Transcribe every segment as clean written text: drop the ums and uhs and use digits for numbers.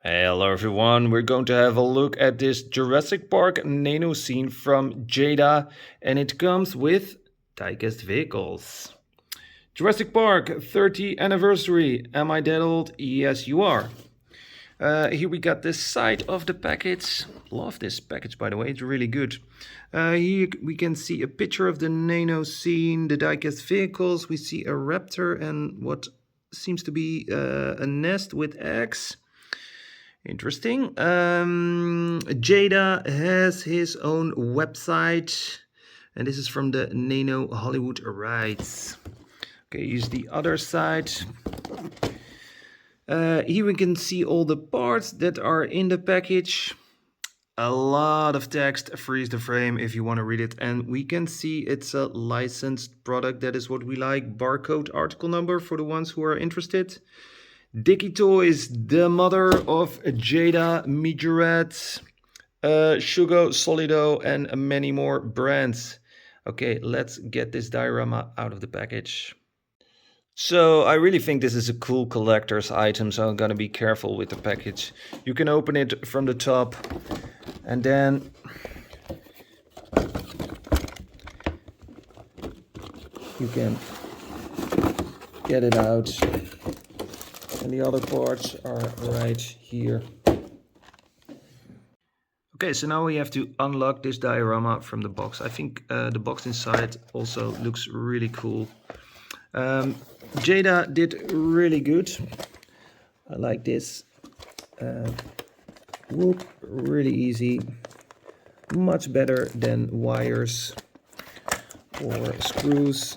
Hello everyone, we're going to have a look at this Jurassic Park Nano scene from Jada, and it comes with diecast vehicles. Jurassic Park 30th anniversary. Am I that old? Yes, you are. Here we got this side of the package. Love this package, by the way, it's really good. Here we can see a picture of the Nano scene, the diecast vehicles. We see a raptor and what seems to be a nest with eggs. Interesting. Jada has his own website, and this is from the Nano Hollywood rights. Okay, here's the other side. Here we can see all the parts that are in the package. A lot of text, freeze the frame if you want to read it. And we can see it's a licensed product. That is what we like. Barcode article number for the ones who are interested. Dicky Toys, the mother of Jada, Majorette, Sugo, Solido, and many more brands. Okay, let's get this diorama out of the package. So I really think this is a cool collector's item, so I'm gonna be careful with the package. You can open it from the top, and then you can get it out. And the other parts are right here. Okay, so now we have to unlock this diorama from the box. I think the box inside also looks really cool. Jada did really good. I like this. Whoop, really easy. Much better than wires or screws.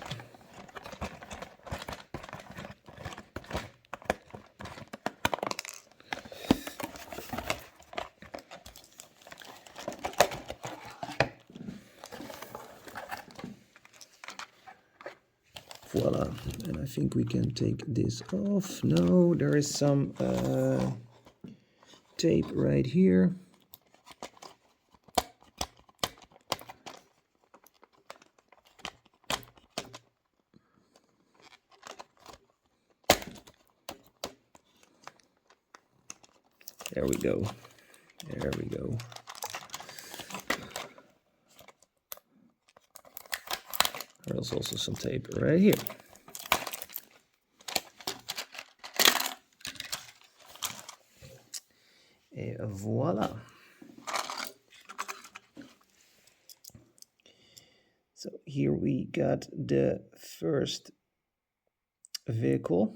Voila, and I think we can take this off. No, there is some tape right here. There we go. There we go. There's also some tape right here. Et voila. So here we got the first vehicle.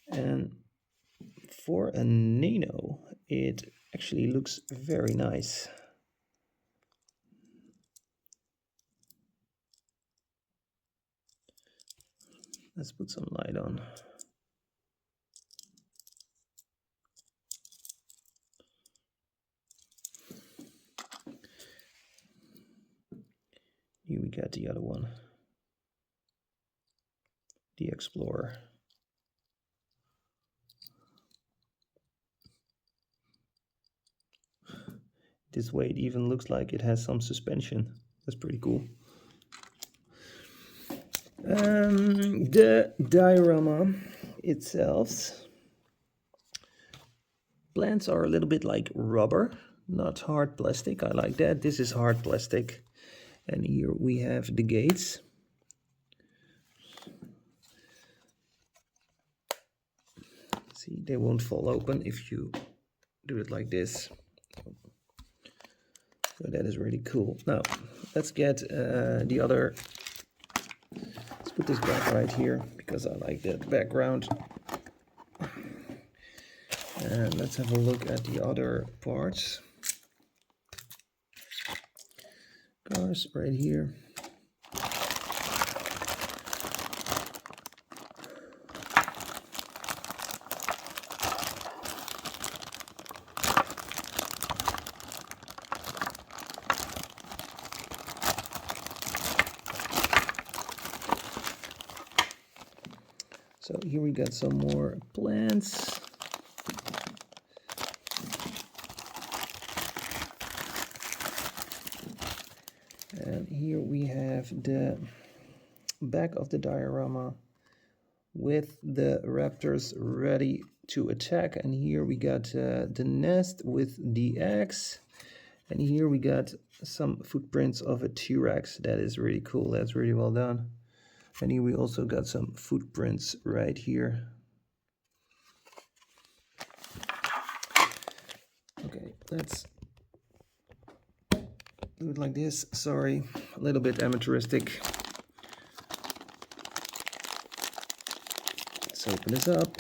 And for a Nano, it actually looks very nice. Let's put some light on. Here we got the other one, the Explorer. This way it even looks like it has some suspension. That's pretty cool. The diorama itself, plants are a little bit like rubber, not hard plastic. I like that. This is hard plastic. And here we have the gates. See, they won't fall open if you do it like this. So that is really cool. Now, let's get the other. Let's put this back right here because I like that background. And let's have a look at the other parts. Cars right here. So here we got some more plants. And here we have the back of the diorama with the raptors ready to attack. And here we got the nest with the eggs. And here we got some footprints of a T-Rex. That is really cool. That's really well done. And here we also got some footprints right here. Okay, let's do it like this. Sorry, a little bit amateuristic. Let's open this up.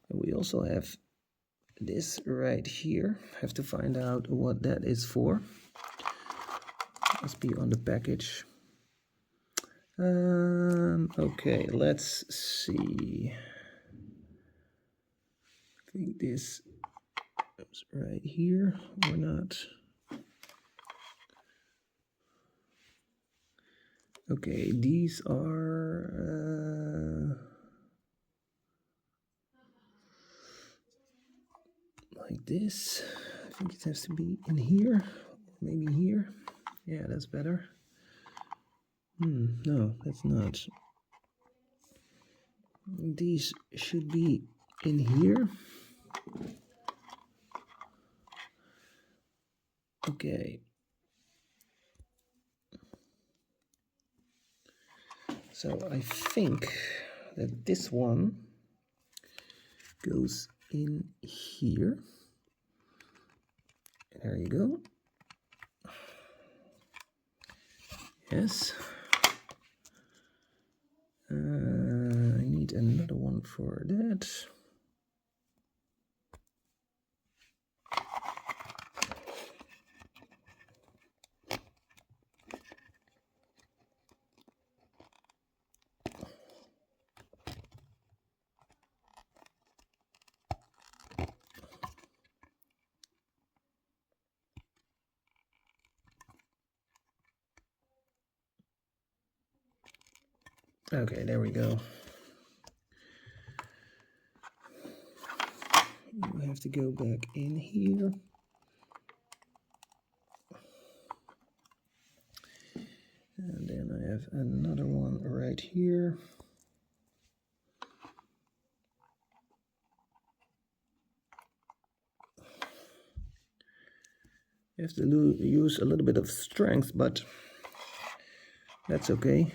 And we also have this right here. Have to find out what that is for. Must be on the package. Okay, let's see. I think this is right here or not. Okay, these are like this. I think it has to be in here, maybe here. Yeah, that's better. No, that's not. These should be in here. Okay. So I think that this one goes in here. There you go. Yes. I need another one for that. Okay, there we go. You have to go back in here. And then I have another one right here. You have to use a little bit of strength, but that's okay.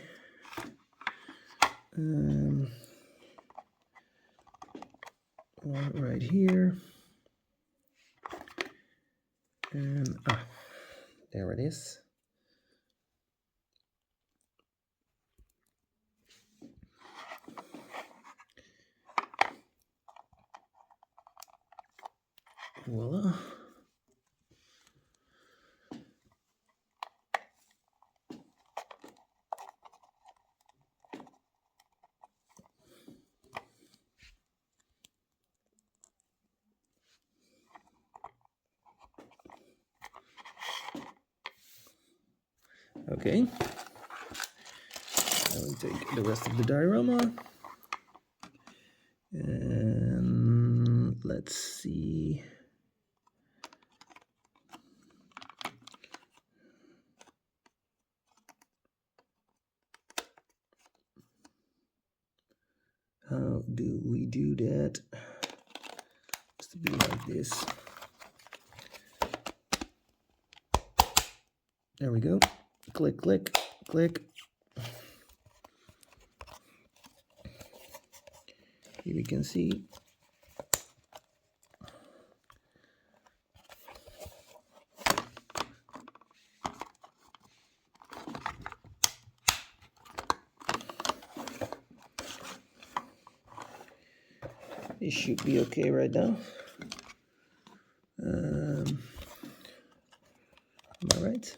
One right here. And there it is. Voila. Okay. Now we take the rest of the diorama. And let's see. How do we do that? Has to be like this. There we go. Click, click, click. Here we can see. This should be okay right now. Am I right?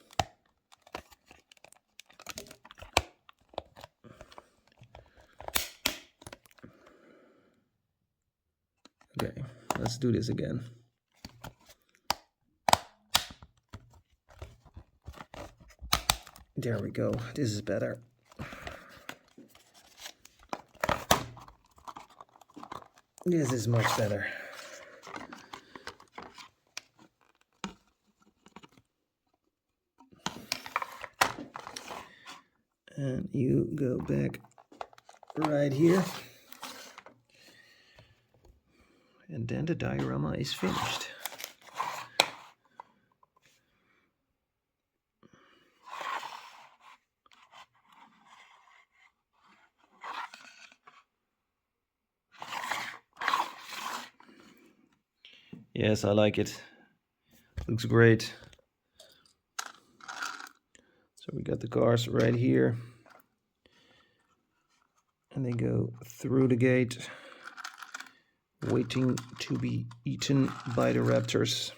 Okay, let's do this again. There we go. This is better. This is much better. And you go back right here. And then the diorama is finished. Yes, I like it. Looks great. So we got the cars right here. And they go through the gate, waiting to be eaten by the raptors.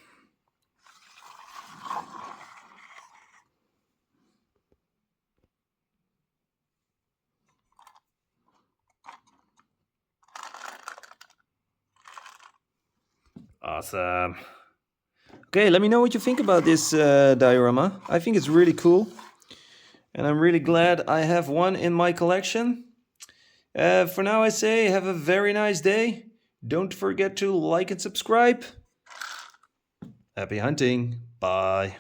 Awesome. Okay, let me know what you think about this diorama. I think it's really cool. And I'm really glad I have one in my collection. For now, I say have a very nice day. Don't forget to like and subscribe. Happy hunting. Bye.